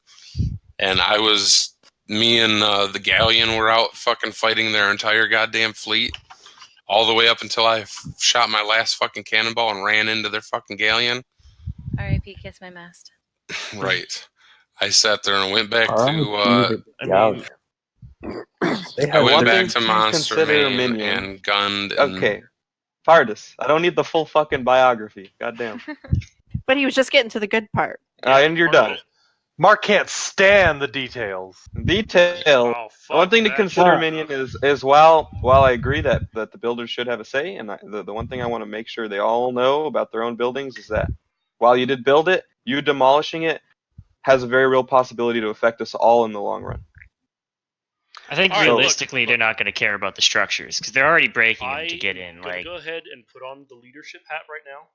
and me and the Galleon were out fucking fighting their entire goddamn fleet, all the way up until I shot my last fucking cannonball and ran into their fucking Galleon. R.I.P. Kiss my mast. Right. I sat there and went back to Monster Main and gunned. Okay, Fardus, I don't need the full fucking biography. Goddamn. But he was just getting to the good part. And you're done. Mark can't stand the details. One thing to consider, Minion, is while I agree that the builders should have a say, and the one thing I want to make sure they all know about their own buildings is that while you did build it, you demolishing it has a very real possibility to affect us all in the long run. I think realistically, they're not going to care about the structures because they're already breaking them to get in. Go ahead and put on the leadership hat right now.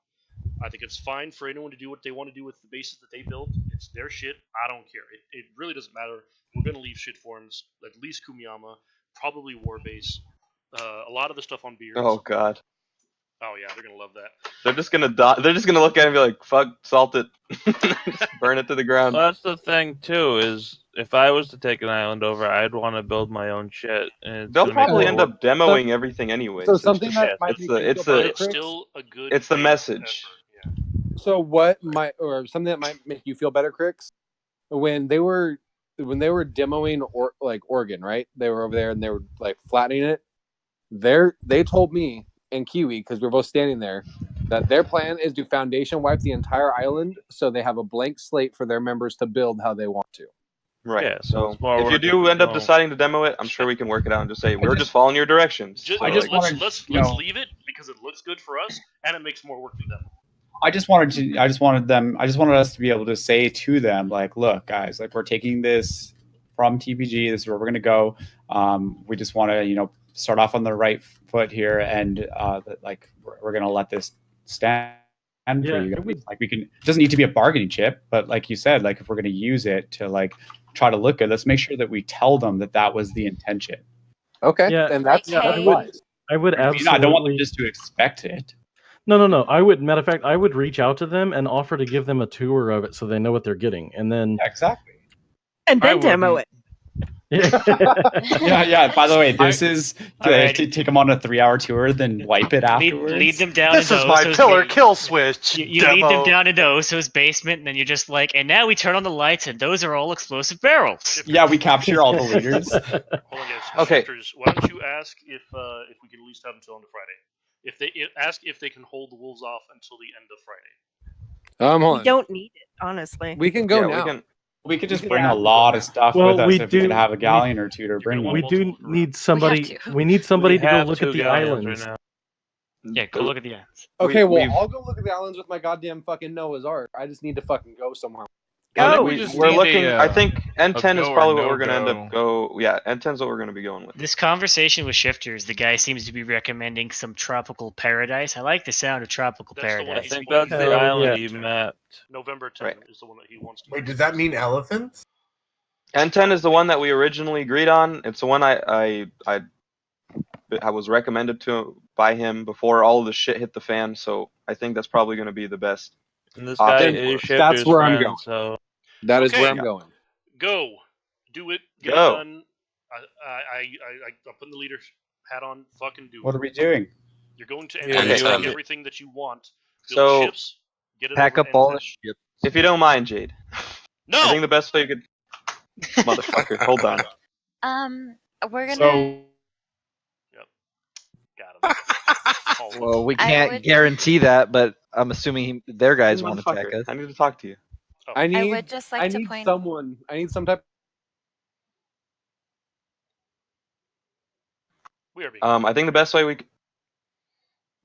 I think it's fine for anyone to do what they want to do with the bases that they built. It's their shit. I don't care. It really doesn't matter. We're going to leave shit forms, at least Kumiyama, probably Warbase, a lot of the stuff on Beers. Oh, God. Oh, yeah, they're going to love that. They're just going to die. They're just going to look at it and be like, fuck, salt it. Just burn it to the ground. Well, that's the thing, too, is if I was to take an island over, I'd want to build my own shit. They'll probably end up demoing everything anyway. So something that might it's still a good. It's the message. So something that might make you feel better, Crix, when they were demoing Oregon, right? They were over there and they were like flattening it. They told me and Kiwi, because we're both standing there, that their plan is to foundation wipe the entire island so they have a blank slate for their members to build how they want to. Right. Yeah, so if you do end up deciding to demo it, I'm sure we can work it out and just say we're just following your directions. Let's leave it because it looks good for us and it makes more work for them. I just wanted us to be able to say to them, like, look, guys, like we're taking this from TPG. This is where we're going to go. We just want to, start off on the right foot here, and like we're going to let this stand. and for you guys. Like we can, it doesn't need to be a bargaining chip, but like you said, like if we're going to use it to like try to look good, let's make sure that we tell them that that was the intention. Okay, Yeah, then that's I would absolutely. I don't want them just to expect it. No. I would, matter of fact, I would reach out to them and offer to give them a tour of it so they know what they're getting, and then exactly, and then demo it. Yeah. By the way, this is to take them on a 3-hour tour, then wipe it afterwards. Lead them down. This is my pillar kill switch. You lead them down into Oso's basement, and then you're just like, and now we turn on the lights, and those are all explosive barrels. Yeah, we capture all the leaders. Hold on, guys. Okay. Shifters, why don't you ask if we can at least have until on the Friday? If they ask if they can hold the wolves off until the end of Friday. Hold on. We don't need it, honestly. We can go now. We could just bring a lot of stuff with us if we could have a galleon or two to bring. We do need somebody. We need somebody to go look at the islands. Right now. Yeah, go look at the islands. Okay, I'll go look at the islands with my goddamn fucking Noah's Ark. I just need to fucking go somewhere. We're looking. I think N10 is probably what we're going to end up go. Yeah, N10 is what we're going to be going with. This conversation with Shifters, the guy seems to be recommending some tropical paradise. I like the sound of tropical paradise. I think that's the island you mapped. November 10th is the one that he wants to. Wait, does that mean elephants? N10 is the one that we originally agreed on. It's the one I was recommended to by him before all of the shit hit the fan. So I think that's probably going to be the best. And this guy is that's where I'm going. So that is where I'm going. Go, do it. Get Go. it done. I'm putting the leader hat on. Fucking do it. What are we doing? You're going to N10. everything that you want. Build So ships. Get it Pack over up all N10. the shit. if you don't mind, Jade. No. I think the best way you could. Motherfucker, hold on. We're gonna. So Got him. Well, we can't guarantee that, but I'm assuming their guys won't attack us. I need to talk to you. I would just like to need point- someone. I need some type. We are being. I think the best way we.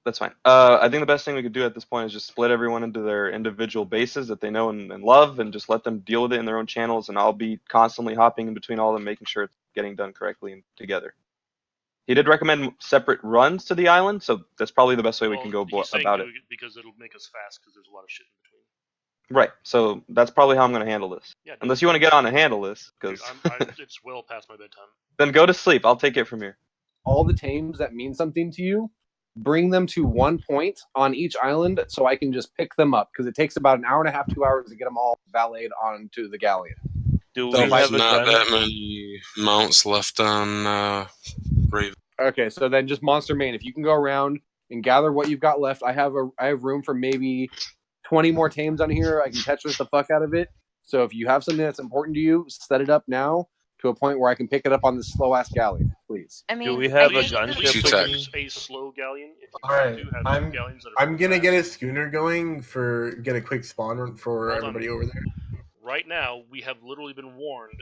That's fine. I think the best thing we could do at this point is just split everyone into their individual bases that they know and love, and just let them deal with it in their own channels. And I'll be constantly hopping in between all of them, making sure it's getting done correctly and together. He did recommend separate runs to the island, so that's probably the best way we can go about it. Because it'll make us fast because there's a lot of shit in between. Right. So that's probably how I'm going to handle this. Yeah, unless you want to get on and handle this, because it's well past my bedtime. then go to sleep. I'll take it from here. All the tames that mean something to you, bring them to one point on each island, so I can just pick them up because it takes about an hour and a half, 2 hours to get them all valeted onto the galleon. There's not that many mounts left on Raven. Okay, so then just Monster Main. If you can go around and gather what you've got left, I have room for maybe 20 more tames on here. I can Tetris the fuck out of it. So if you have something that's important to you, set it up now to a point where I can pick it up on this slow ass galleon, please. I mean, do we have a gunship? A slow galleon. If you All right, do have galleons that are I'm gonna get a schooner going get a quick spawn run for everybody over there. Right now, we have literally been warned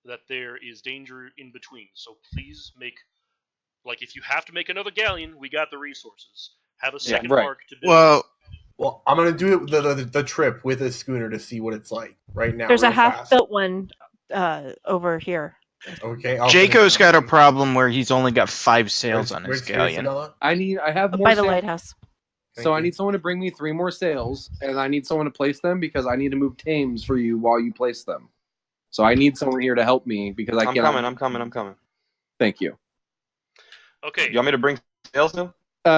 that there is danger in between. So please make, like, if you have to make another galleon, we got the resources. Have a second arc to build. Well, I'm gonna do it the trip with a schooner to see what it's like right now. There's a real fast. half-built one over here. Okay. Jaco's got a problem where he's only got 5 sails on his galleon. I have more by the sails. lighthouse. So I need someone to bring me 3 more sails, and I need someone to place them because I need to move tames for you while you place them. So I need someone here to help me because I'm coming. Thank you. Okay. You want me to bring sails now?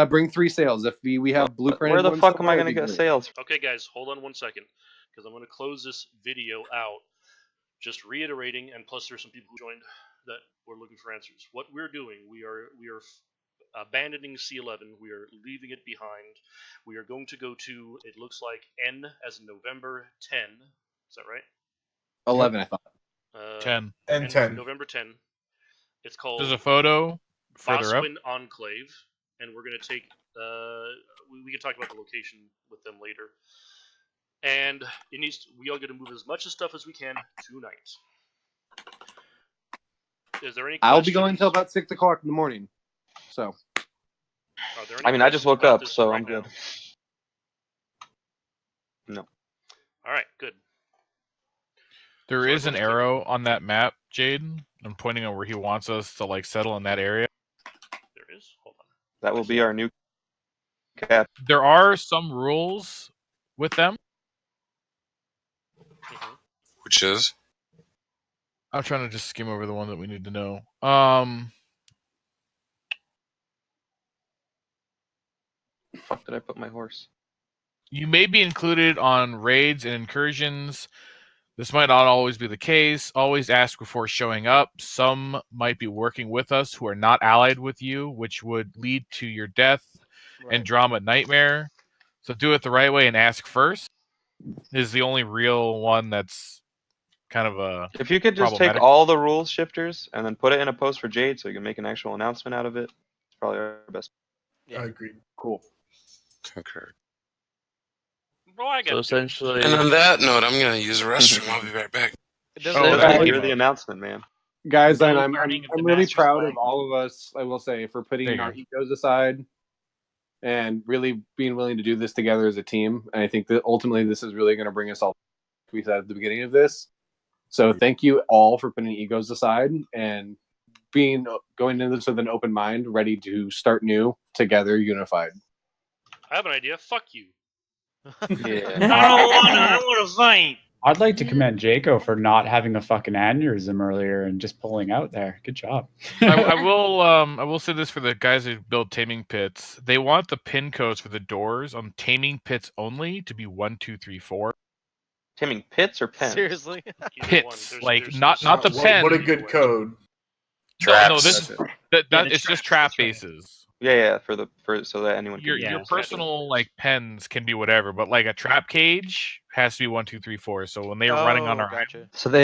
Bring 3 sails. If we have blueprint. Where the fuck am I going to get sails? Okay, guys, hold on 1 second, because I'm going to close this video out. Just reiterating, and plus there's some people who joined that were looking for answers. What we're doing, we are abandoning C11. We are leaving it behind. We are going to go to, it looks like N as in November 10. Is that right? 11, I thought. 10. N10. November 10. It's called There's a photo further up. Boswin Enclave, and we're going to take. We can talk about the location with them later. And it needs. We are going to move as much of stuff as we can tonight. Is there any? I'll be going until about 6 o'clock in the morning. So. I mean, I just woke up, so I'm good. No. All right, good. There is an arrow on that map, Jade. I'm pointing at where he wants us to like settle in that area. There is. Hold on. That will be our new There are some rules with them. Which is? I'm trying to just skim over the one that we need to know. Fuck did I put my horse? You may be included on raids and incursions. This might not always be the case. Always ask before showing up. Some might be working with us who are not allied with you, which would lead to your death and drama nightmare. So do it the right way and ask first. Is the only real one that's kind of a. If you could just take all the rules shifters and then put it in a post for Jade so you can make an actual announcement out of it, it's probably our best. Yeah. I agree. Cool. Concur. So essentially, and on that note, I'm gonna use the restroom. I'll be right back. You're the announcement, man. Guys, I'm really proud of all of us, I will say, for putting our egos aside and really being willing to do this together as a team. And I think that ultimately this is really going to bring us all, like we said at the beginning of this. So thank you all for putting egos aside and going into this with an open mind, ready to start new, together, unified. I have an idea. Fuck you. Yeah. I don't want to fight. I'd like to commend Jaco for not having a fucking aneurysm earlier and just pulling out there. Good job. I will say this for the guys who build taming pits. They want the pin codes for the doors on taming pits only to be 1, 2, 3, 4. Taming pits or pens? Seriously? Pits, not the pen. What a good code. No, this it's just trap bases. Yeah, for so that anyone your personal like pens can be whatever, but like a trap cage has to be 1, 2, 3, 4. So when they were running on our so they